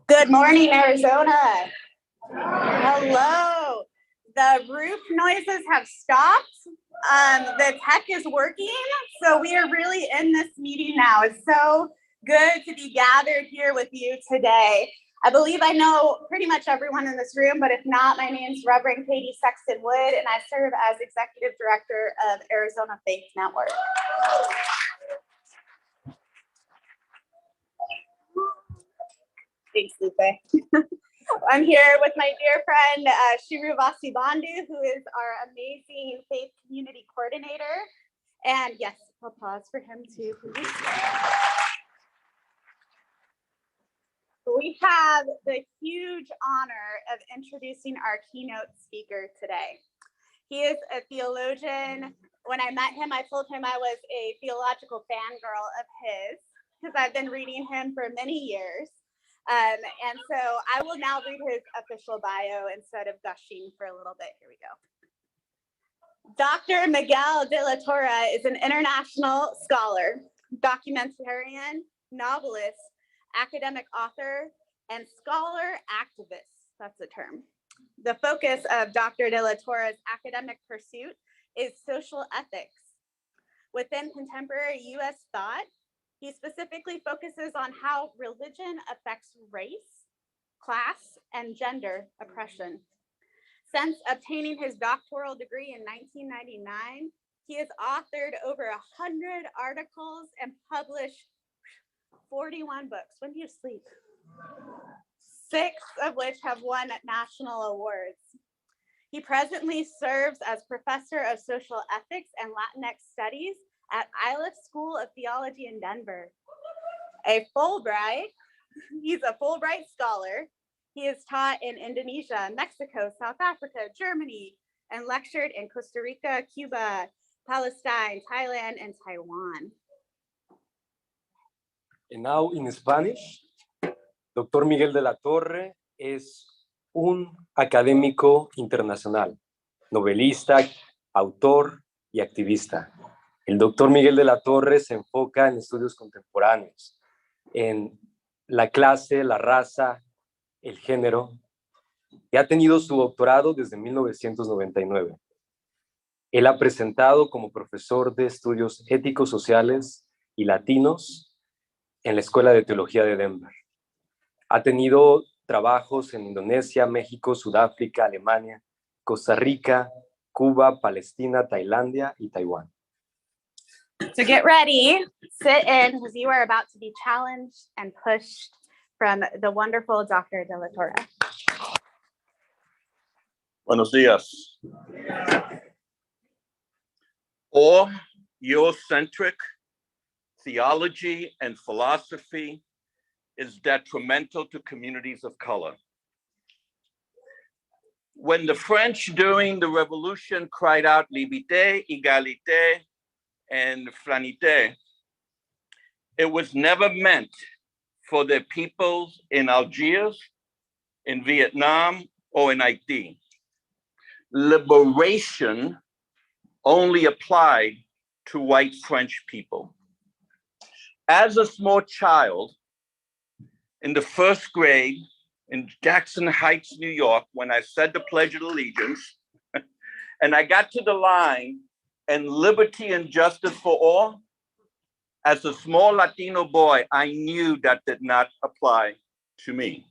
Good morning, Arizona. Hello. The roof noises have stopped. The tech is working, so we are really in this meeting now. It's so good to be gathered here with you today. I believe I know pretty much everyone in this room, but if not, my name is Reverend Katie Sexton-Wood, and I serve as Executive Director of Arizona Faith Network. Thanks, Lupe. I'm here with my dear friend, Shuru Vasu Bandhu, who is our amazing faith community coordinator. And yes, I'll pause for him too, please. We have the huge honor of introducing our keynote speaker today. He is a theologian. When I met him, I told him I was a theological fangirl of his because I've been reading him for many years. And so I will now read his official bio instead of gushing for a little bit. Here we go. Dr. Miguel A. Torre is an international scholar, documentarian, novelist, academic author, and scholar activist. That's a term. The focus of Dr. De La Torre's academic pursuit is social ethics. Within contemporary U.S. thought, he specifically focuses on how religion affects race, class, and gender oppression. Since obtaining his doctoral degree in 1999, he has authored over 100 articles and published 41 books. When do you sleep? 6 of which have won national awards. He presently serves as professor of social ethics and Latinx studies at Iliff School of Theology in Denver. He's a Fulbright scholar. He has taught in Indonesia, Mexico, South Africa, Germany, and lectured in Costa Rica, Cuba, Palestine, Thailand, and Taiwan. And now in Spanish, Dr. Miguel de la Torre es un académico internacional, novelista, autor y activista. El doctor Miguel de la Torre se enfoca en estudios contemporáneos, en la clase, la raza, el género, y ha tenido su doctorado desde 1999. Él ha presentado como profesor de estudios éticos sociales y latinos en la Escuela de Teología de Denver. Ha tenido trabajos en Indonesia, México, Sudáfrica, Alemania, Costa Rica, Cuba, Palestina, Tailandia y Taiwán. So get ready, sit in, because you are about to be challenged and pushed from the wonderful Dr. De La Torre. Buenos días. All Eurocentric theology and philosophy is detrimental to communities of color. When the French during the revolution cried out liberté, égalité, and fraternité, it was never meant for the peoples in Algiers, in Vietnam, or in Haiti. Liberation only applied to white French people. As a small child, in the first grade in Jackson Heights, New York, when I said the Pledge of Allegiance, and I got to the line, and liberty and justice for all, as a small Latino boy, I knew that did not apply to me.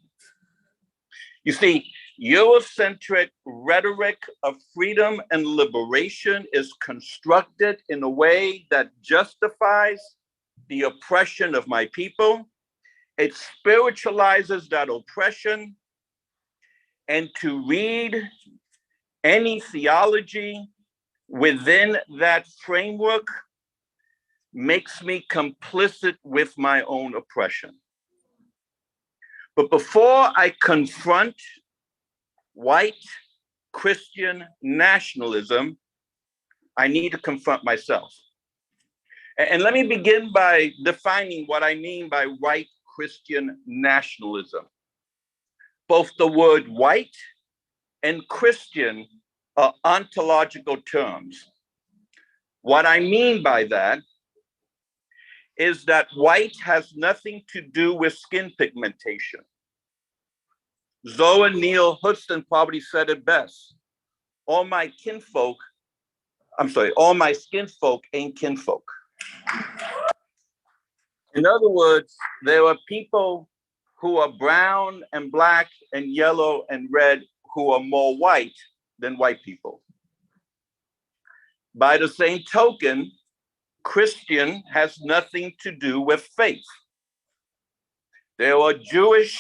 You see, Eurocentric rhetoric of freedom and liberation is constructed in a way that justifies the oppression of my people. It spiritualizes that oppression, and to read any theology within that framework makes me complicit with my own oppression. But before I confront white Christian nationalism, I need to confront myself. And let me begin by defining what I mean by white Christian nationalism. Both the word white and Christian are ontological terms. What I mean by that is that white has nothing to do with skin pigmentation. Zoe Neale Hurston probably said it best. All my skinfolk ain't kinfolk. In other words, there are people who are brown and black and yellow and red who are more white than white people. By the same token, Christian has nothing to do with faith. There are Jewish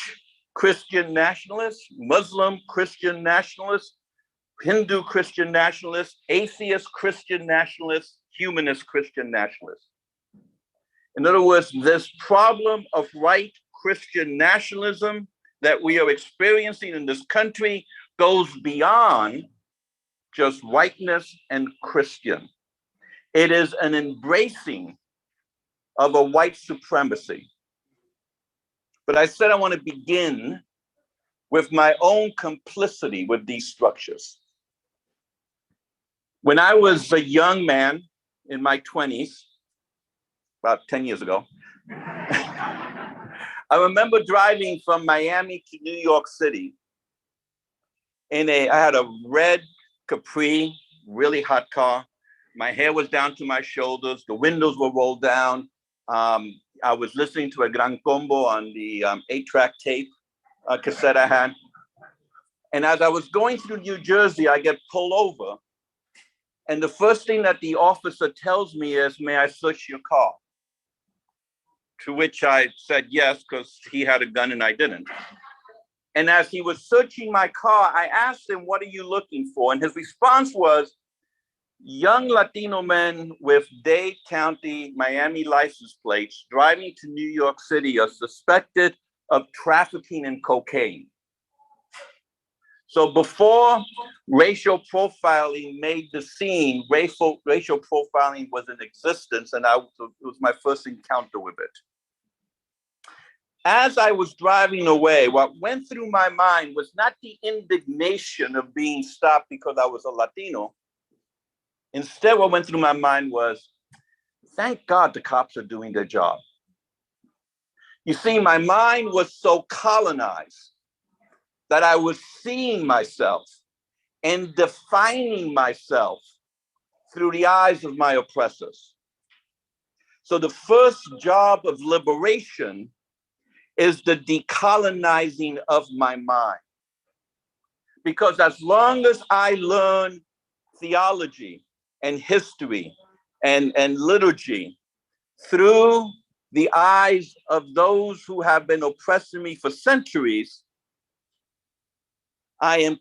Christian nationalists, Muslim Christian nationalists, Hindu Christian nationalists, atheist Christian nationalists, humanist Christian nationalists. In other words, this problem of white Christian nationalism that we are experiencing in this country goes beyond just whiteness and Christian. It is an embracing of a white supremacy. But I said I want to begin with my own complicity with these structures. When I was a young man in my 20s, about 10 years ago, I remember driving from Miami to New York City I had a red Capri, really hot car. My hair was down to my shoulders. The windows were rolled down. I was listening to a Gran Combo on the 8-track tape cassette I had. And as I was going through New Jersey, I get pulled over. And the first thing that the officer tells me is, "May I search your car?" To which I said yes, because he had a gun and I didn't. And as he was searching my car, I asked him, "What are you looking for?" And his response was, "Young Latino men with Dade County, Miami license plates driving to New York City are suspected of trafficking in cocaine." So before racial profiling made the scene, racial profiling was in existence, and it was my first encounter with it. As I was driving away, what went through my mind was not the indignation of being stopped because I was a Latino. Instead, what went through my mind was, thank God the cops are doing their job. You see, my mind was so colonized that I was seeing myself and defining myself through the eyes of my oppressors. So the first job of liberation is the decolonizing of my mind. Because as long as I learn theology and history and liturgy through the eyes of those who have been oppressing me for centuries, I am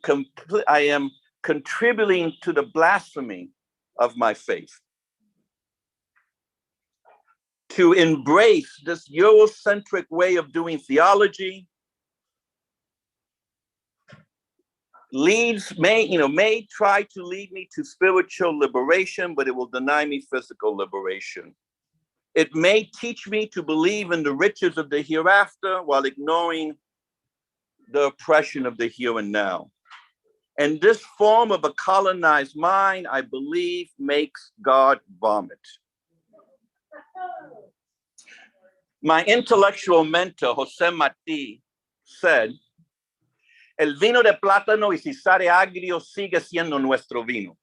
contributing to the blasphemy of my faith. To embrace this Eurocentric way of doing theology may try to lead me to spiritual liberation, but it will deny me physical liberation. It may teach me to believe in the riches of the hereafter while ignoring the oppression of the here and now. And this form of a colonized mind, I believe, makes God vomit. My intellectual mentor, Jose Martí, said, "El vino de plátano y si sale agrio sigue siendo nuestro vino."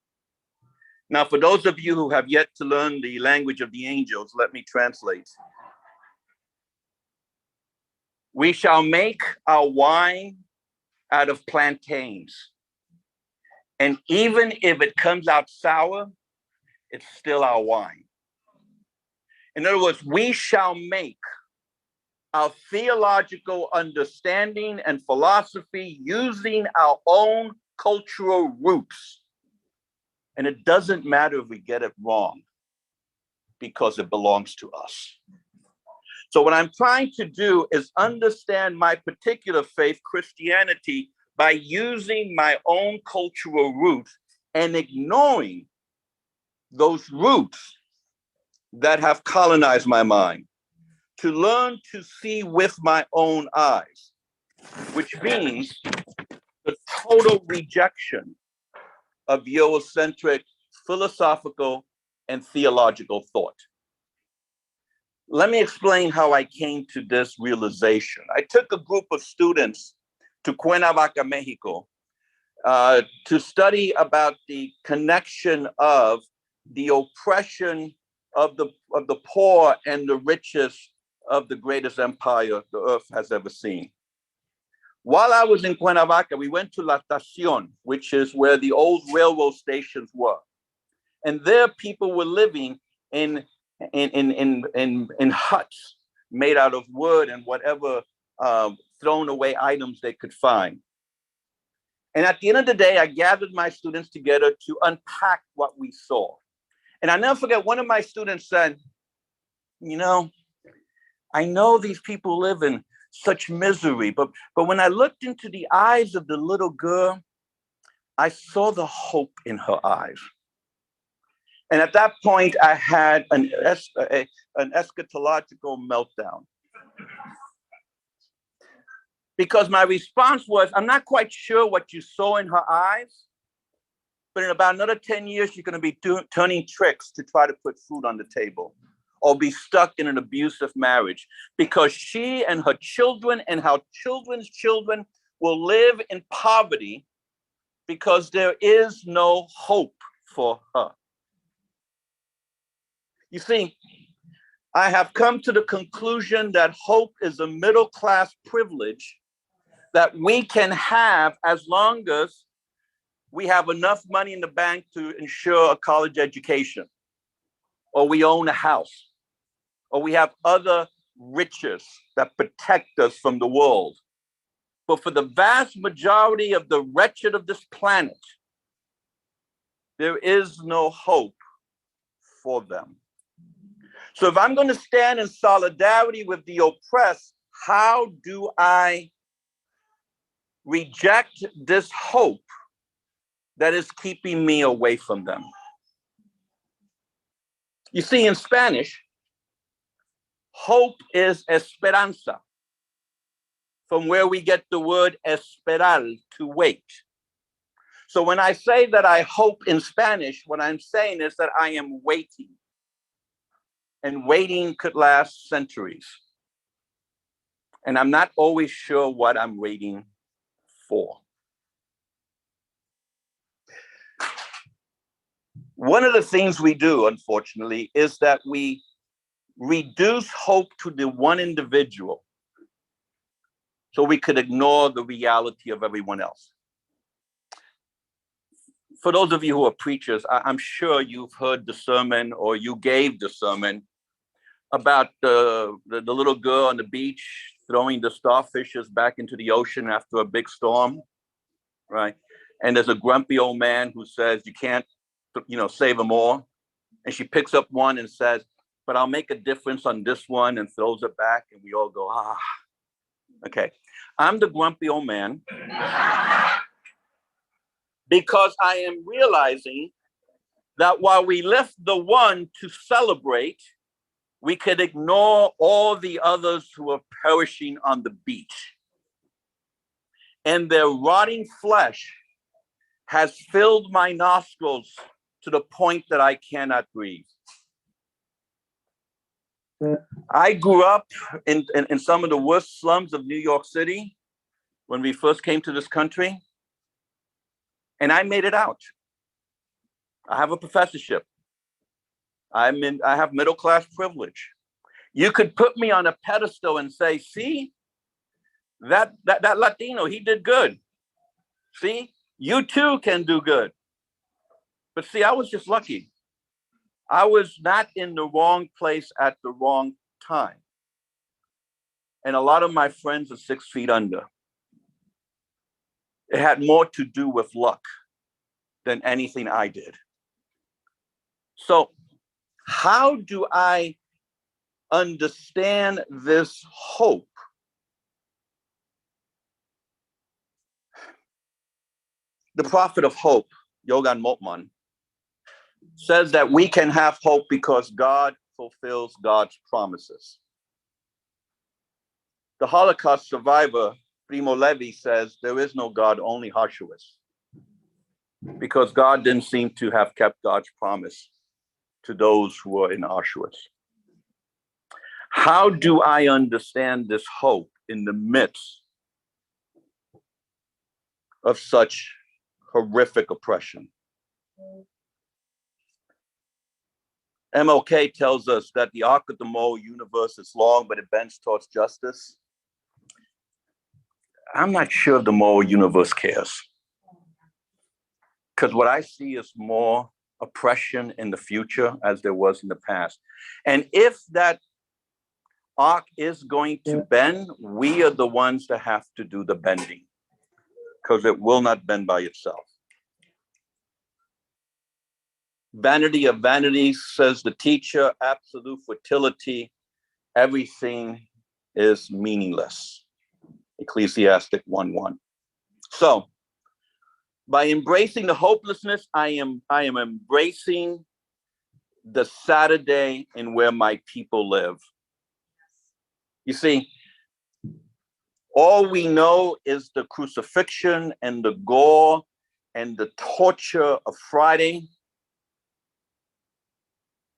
Now, for those of you who have yet to learn the language of the angels, let me translate. We shall make our wine out of plantains. And even if it comes out sour, it's still our wine. In other words, we shall make our theological understanding and philosophy using our own cultural roots. And it doesn't matter if we get it wrong, because it belongs to us. So what I'm trying to do is understand my particular faith, Christianity, by using my own cultural roots and ignoring those roots that have colonized my mind, to learn to see with my own eyes, which means the total rejection of Eurocentric philosophical and theological thought. Let me explain how I came to this realization. I took a group of students to Cuernavaca, Mexico, to study about the connection of the oppression of the poor and the richest of the greatest empire the earth has ever seen. While I was in Cuernavaca, we went to La Estación, which is where the old railroad stations were. And there people were living in huts made out of wood and whatever thrown away items they could find. And at the end of the day, I gathered my students together to unpack what we saw. And I never forget, one of my students said, you know, I know these people live in such misery, but when I looked into the eyes of the little girl, I saw the hope in her eyes. And at that point, I had an eschatological meltdown. Because my response was, I'm not quite sure what you saw in her eyes, but in about another 10 years, you're going to be turning tricks to try to put food on the table or be stuck in an abusive marriage, because she and her children and her children's children will live in poverty because there is no hope for her. You see, I have come to the conclusion that hope is a middle-class privilege that we can have as long as we have enough money in the bank to ensure a college education, or we own a house, or we have other riches that protect us from the world. But for the vast majority of the wretched of this planet, there is no hope for them. So if I'm going to stand in solidarity with the oppressed, how do I reject this hope that is keeping me away from them? You see, in Spanish, hope is esperanza, from where we get the word esperar, to wait. So when I say that I hope in Spanish, what I'm saying is that I am waiting. And waiting could last centuries. And I'm not always sure what I'm waiting for. One of the things we do, unfortunately, is that we reduce hope to the one individual so we could ignore the reality of everyone else. For those of you who are preachers, I'm sure you've heard the sermon, or you gave the sermon about the little girl on the beach throwing the starfishes back into the ocean after a big storm, right? And there's a grumpy old man who says, you can't, save them all. And she picks up one and says, but I'll make a difference on this one, and throws it back. And we all go, ah, okay. I'm the grumpy old man because I am realizing that while we lift the one to celebrate, we could ignore all the others who are perishing on the beach. And their rotting flesh has filled my nostrils to the point that I cannot breathe. I grew up in some of the worst slums of New York City when we first came to this country, and I made it out. I have a professorship. I have middle-class privilege. You could put me on a pedestal and say, see, that Latino, he did good. See, you too can do good. But see, I was just lucky. I was not in the wrong place at the wrong time. And a lot of my friends are 6 feet under. It had more to do with luck than anything I did. So how do I understand this hope? The prophet of hope, Yogan Motman, says that we can have hope because God fulfills God's promises. The Holocaust survivor, Primo Levi, says there is no God, only Auschwitz, because God didn't seem to have kept God's promise to those who were in Auschwitz. How do I understand this hope in the midst of such horrific oppression. MLK tells us that the arc of the moral universe is long, but it bends towards justice. I'm not sure the moral universe cares. Because what I see is more oppression in the future as there was in the past. And if that arc is going to bend, we are the ones that have to do the bending, because it will not bend by itself. Vanity of vanities, says the teacher, absolute fertility, everything is meaningless. Ecclesiastic 1:1. So, by embracing the hopelessness, I am embracing the Saturday in where my people live. You see, all we know is the crucifixion and the gore and the torture of Friday.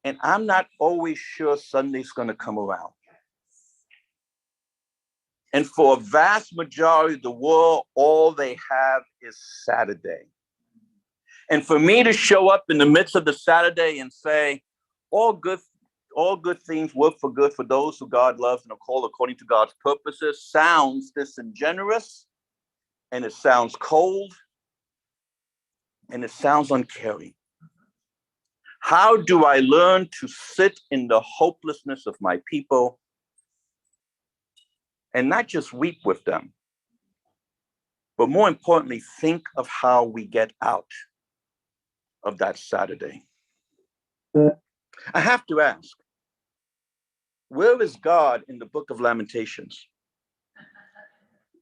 And I'm not always sure Sunday's going to come around. And for a vast majority of the world, all they have is Saturday. And for me to show up in the midst of the Saturday and say, all good things work for good for those who God loves and are called according to God's purposes, sounds disingenuous, and it sounds cold, and it sounds uncaring. How do I learn to sit in the hopelessness of my people and not just weep with them, but more importantly, think of how we get out of that Saturday? I have to ask, where is God in the book of Lamentations?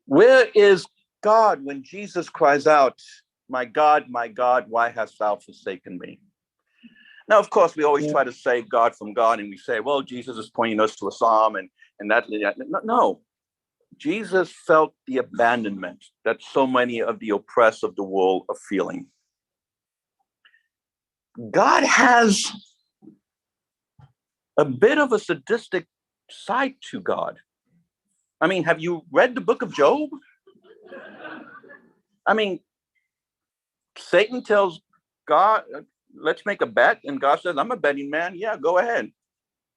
Where is God when Jesus cries out, my God, why hast thou forsaken me? Now, of course, we always try to say God from God, and we say, well, Jesus is pointing us to a psalm, and that. No, Jesus felt the abandonment that so many of the oppressed of the world are feeling. God has a bit of a sadistic side to God. I mean, have you read the book of Job? I mean, Satan tells God, let's make a bet. And God says, I'm a betting man. Yeah, go ahead.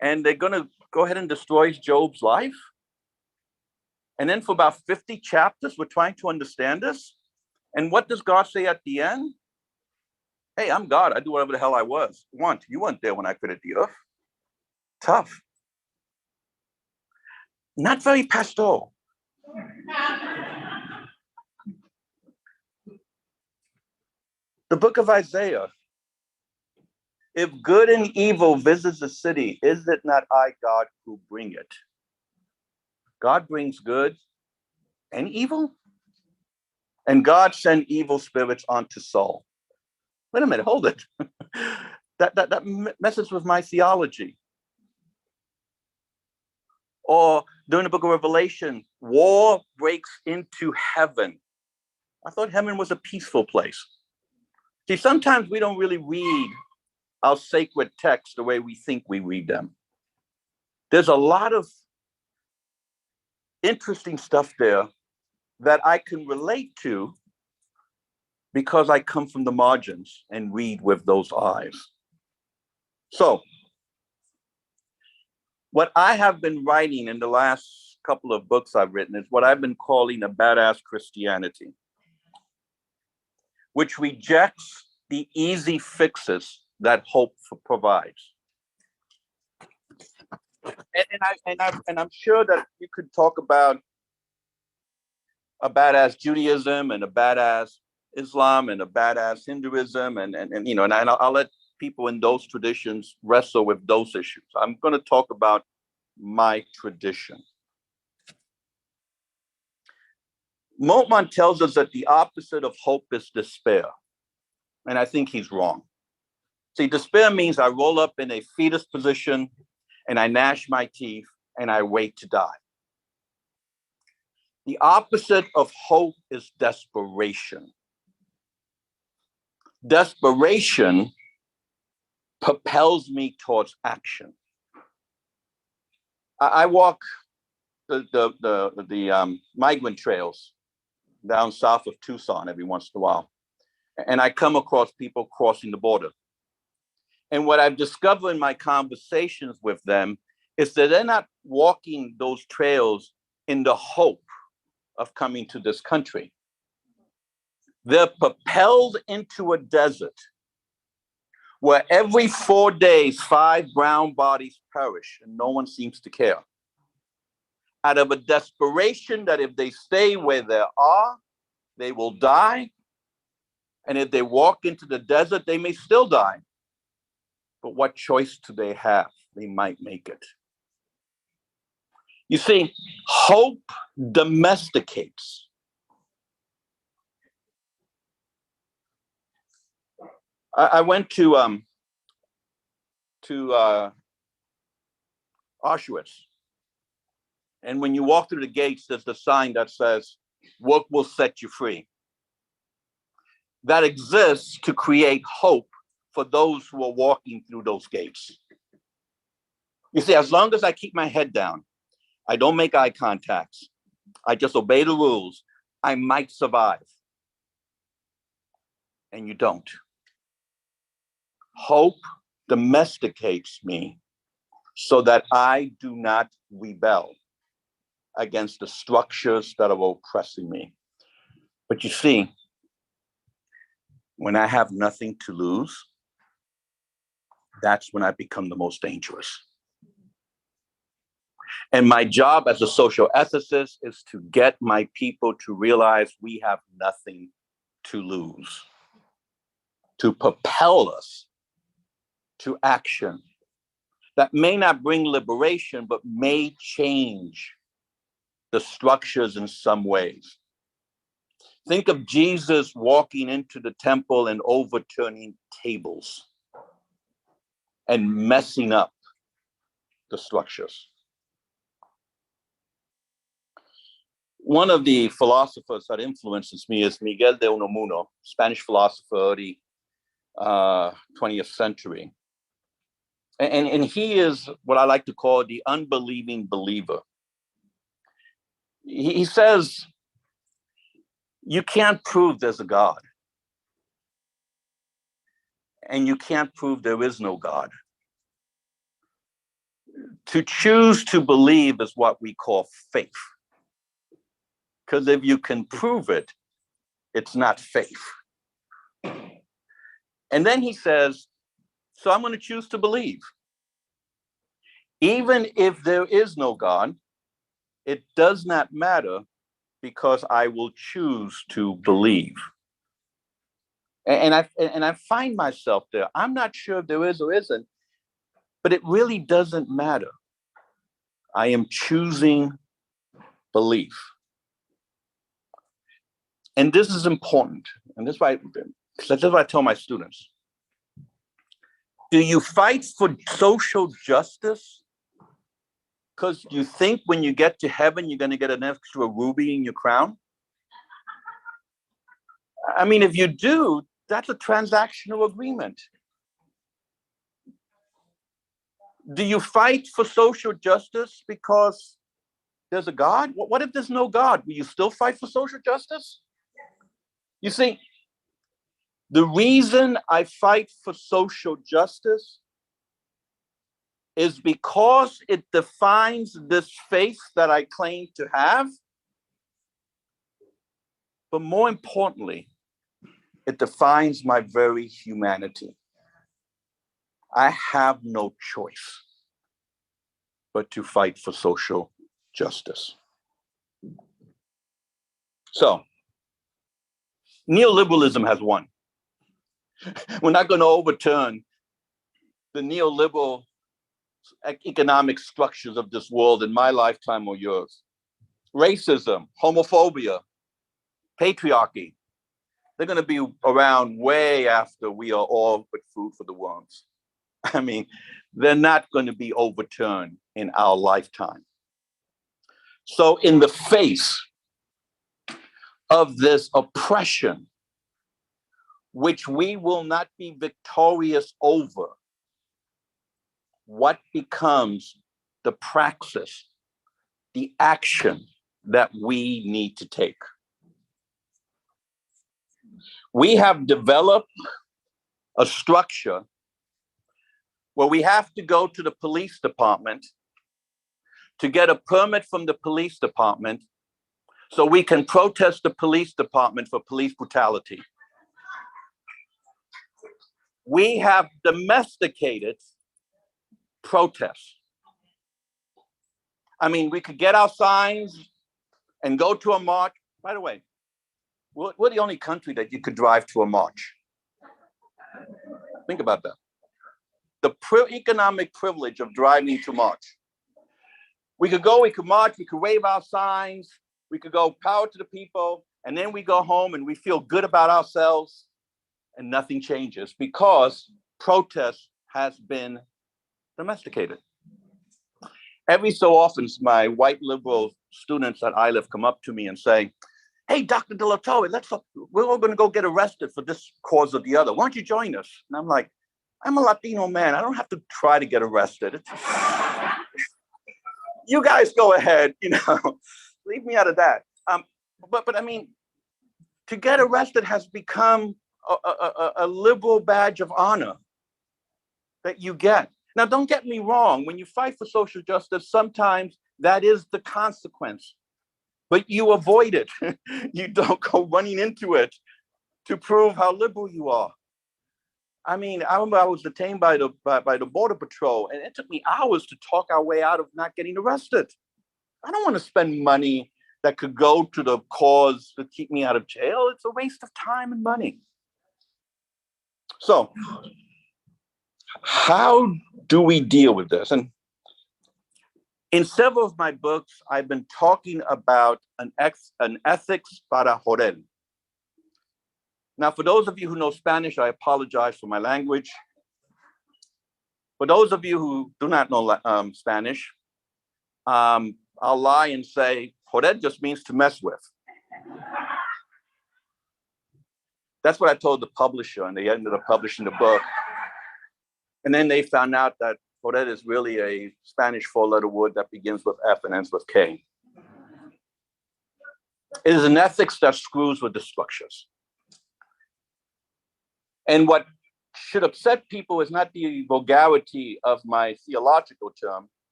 And they're going to go ahead and destroy Job's life. And then for about 50 chapters, we're trying to understand this. And what does God say at the end? Hey, I'm God. I do whatever the hell I want. You weren't there when I created the earth. Tough. Not very pastoral. The book of Isaiah. If good and evil visits the city, is it not I, God, who bring it? God brings good and evil? And God sent evil spirits onto Saul. Wait a minute, hold it. that messes with my theology. Or during the book of Revelation, war breaks into heaven. I thought heaven was a peaceful place. See, sometimes we don't really read our sacred texts the way we think we read them. There's a lot of interesting stuff there that I can relate to because I come from the margins and read with those eyes. So, what I have been writing in the last couple of books I've written is what I've been calling a badass Christianity, which rejects the easy fixes that hope provides. And I'm sure that you could talk about a badass Judaism and a badass Islam and a badass Hinduism and I'll let people in those traditions wrestle with those issues. I'm going to talk about my tradition. Moltmann tells us that the opposite of hope is despair. And I think he's wrong. See, despair means I roll up in a fetus position and I gnash my teeth and I wait to die. The opposite of hope is desperation. Desperation propels me towards action. I walk the migrant trails down south of Tucson every once in a while. And I come across people crossing the border. And what I've discovered in my conversations with them is that they're not walking those trails in the hope of coming to this country. They're propelled into a desert where every 4 days, 5 brown bodies perish and no one seems to care. Out of a desperation that if they stay where they are, they will die. And if they walk into the desert, they may still die. But what choice do they have? They might make it. You see, hope domesticates. I went to Auschwitz. And when you walk through the gates, there's the sign that says, work will set you free. That exists to create hope for those who are walking through those gates. You see, as long as I keep my head down, I don't make eye contacts, I just obey the rules, I might survive. And you don't. Hope domesticates me so that I do not rebel against the structures that are oppressing me. But you see, when I have nothing to lose, that's when I become the most dangerous. And my job as a social ethicist is to get my people to realize we have nothing to lose, to propel us to action that may not bring liberation, but may change the structures in some ways. Think of Jesus walking into the temple and overturning tables and messing up the structures. One of the philosophers that influences me is Miguel de Unamuno, Spanish philosopher, early 20th century. And he is what I like to call the unbelieving believer. He says, you can't prove there's a God. And you can't prove there is no God. To choose to believe is what we call faith. Because if you can prove it, it's not faith. And then he says, so I'm going to choose to believe. Even if there is no God, it does not matter because I will choose to believe. And I find myself there. I'm not sure if there is or isn't, but it really doesn't matter. I am choosing belief. And this is important. And this is why I tell my students. Do you fight for social justice because you think when you get to heaven, you're going to get an extra ruby in your crown? I mean, if you do, that's a transactional agreement. Do you fight for social justice because there's a God? What if there's no God? Will you still fight for social justice? You see, the reason I fight for social justice is because it defines this faith that I claim to have. But more importantly, it defines my very humanity. I have no choice but to fight for social justice. So, neoliberalism has won. We're not going to overturn the neoliberal economic structures of this world in my lifetime or yours. Racism, homophobia, patriarchy, they're going to be around way after we are all but food for the worms. I mean, they're not going to be overturned in our lifetime. So in the face of this oppression, which we will not be victorious over, what becomes the praxis, the action that we need to take? We have developed a structure where we have to go to the police department to get a permit from the police department so we can protest the police department for police brutality. We have domesticated protests. I mean, we could get our signs and go to a march. By the way, we're the only country that you could drive to a march. Think about that. The economic privilege of driving to march. We could go, we could march, we could wave our signs, we could go power to the people, and then we go home and we feel good about ourselves and nothing changes because protest has been domesticated. Every so often, my white liberal students at ILIF come up to me and say, hey, Dr. De La Torre, we're all going to go get arrested for this cause or the other. Why don't you join us? And I'm like, I'm a Latino man. I don't have to try to get arrested. You guys go ahead, leave me out of that. But I mean, to get arrested has become a liberal badge of honor that you get. Now, don't get me wrong. When you fight for social justice, sometimes that is the consequence, but you avoid it. You don't go running into it to prove how liberal you are. I mean, I remember I was detained by the Border Patrol, and it took me hours to talk our way out of not getting arrested. I don't want to spend money that could go to the cause to keep me out of jail. It's a waste of time and money. So, how do we deal with this? And in several of my books, I've been talking about an ethics para joder. Now, for those of you who know Spanish, I apologize for my language. For those of you who do not know Spanish, I'll lie and say, joder just means to mess with. That's what I told the publisher, and they ended up publishing the book. And then they found out that joder is really a Spanish four-letter word that begins with F and ends with K. It is an ethics that screws with the structures. And what should upset people is not the vulgarity of my theological term,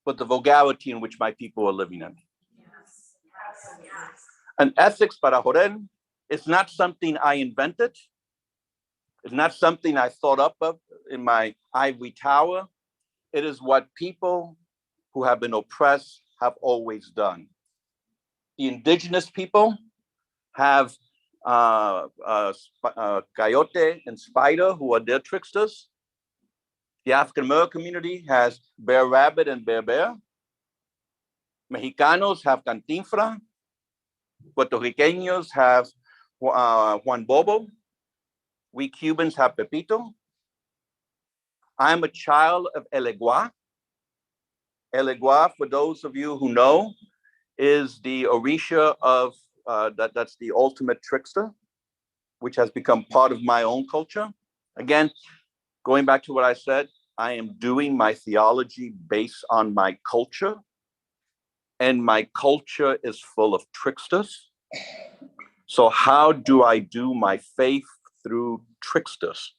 but the vulgarity in which my people are living in. An ethics para joder is not something I invented. It's not something I thought up of in my ivory tower. It is what people who have been oppressed have always done. The indigenous people have coyote and spider, who are their tricksters. The African American community has bear rabbit and bear bear. Mexicanos have cantinfla. Puerto Ricanos have Juan Bobo. We Cubans have Pepito. I'm a child of El Egua. El Egua, for those of you who know, is the Orisha of that's the ultimate trickster, which has become part of my own culture. Again, going back to what I said, I am doing my theology based on my culture, and my culture is full of tricksters. So how do I do my faith through tricksters?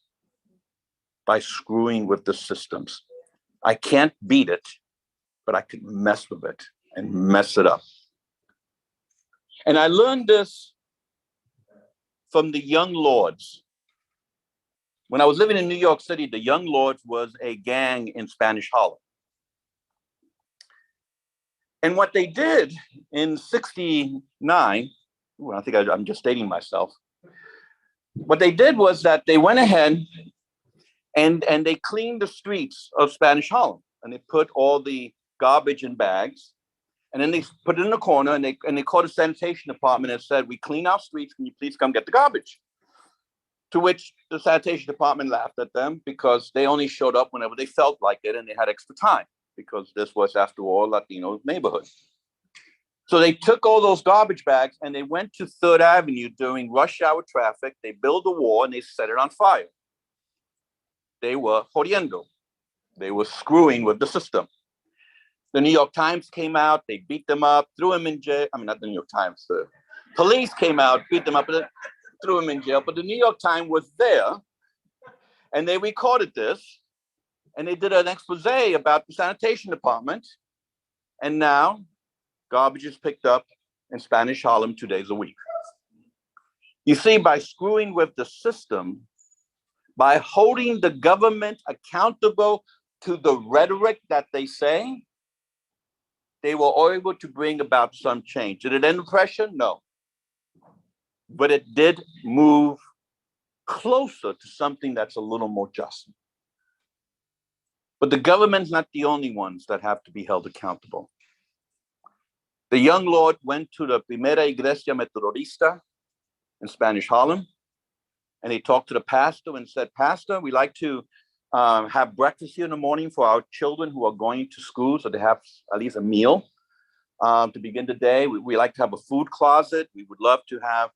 By screwing with the systems. I can't beat it, but I can mess with it and mess it up. And I learned this from the Young Lords. When I was living in New York City, the Young Lords was a gang in Spanish Harlem. And what they did in '69, I think I'm just stating myself. What they did was that they went ahead and they cleaned the streets of Spanish Harlem, and they put all the garbage in bags. And then they put it in a corner, and they called the sanitation department and said, we clean our streets, can you please come get the garbage? To which the sanitation department laughed at them because they only showed up whenever they felt like it and they had extra time, because this was, after all, Latino neighborhood. So they took all those garbage bags and they went to 3rd Avenue during rush hour traffic. They built a wall and they set it on fire. They were jodiendo. They were screwing with the system. The New York Times came out, they beat them up, threw them in jail. I mean, not the New York Times, the police came out, beat them up. threw him in jail, but the New York Times was there and they recorded this and they did an expose about the sanitation department. And now garbage is picked up in Spanish Harlem 2 days a week. You see, by screwing with the system, by holding the government accountable to the rhetoric that they say, they were able to bring about some change. Did it end the pressure? No. But it did move closer to something that's a little more just. But the government's not the only ones that have to be held accountable. The young Lord went to the Primera Iglesia Metodista in Spanish Harlem, and he talked to the pastor and said, Pastor, we like to have breakfast here in the morning for our children who are going to school, so they have at least a meal to begin the day. We like to have a food closet. We would love to have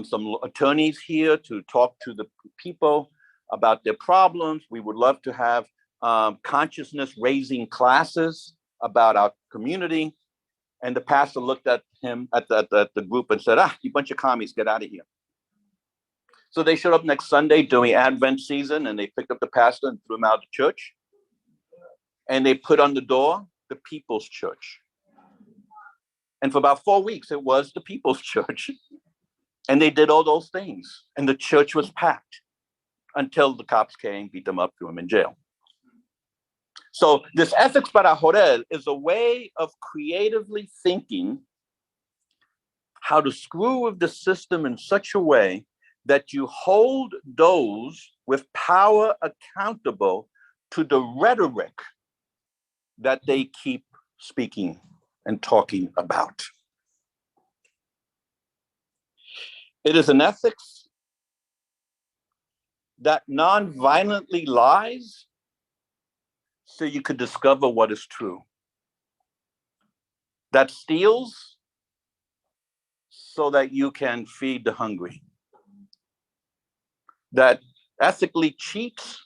some attorneys here to talk to the people about their problems. We would love to have consciousness raising classes about our community. And the pastor looked at him, at the group, and said, you bunch of commies, get out of here. So they showed up next Sunday during Advent season, and they picked up the pastor and threw him out of the church. And they put on the door, the People's Church. And for about 4 weeks, it was the People's Church. And they did all those things. And the church was packed until the cops came, beat them up, threw them in jail. So this ethics para joder is a way of creatively thinking how to screw with the system in such a way that you hold those with power accountable to the rhetoric that they keep speaking and talking about. It is an ethics that non-violently lies so you could discover what is true. That steals so that you can feed the hungry. That ethically cheats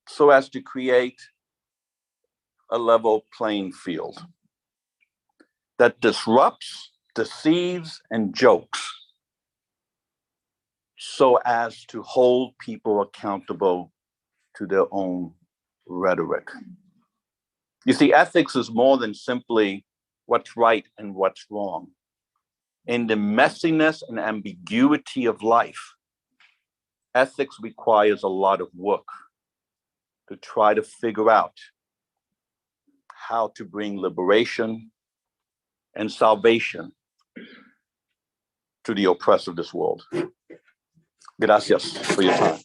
so as to create a level playing field. That disrupts, deceives, and jokes so as to hold people accountable to their own rhetoric. You see, ethics is more than simply what's right and what's wrong. In the messiness and ambiguity of life, ethics requires a lot of work to try to figure out how to bring liberation and salvation to the oppressed of this world. Gracias for your time.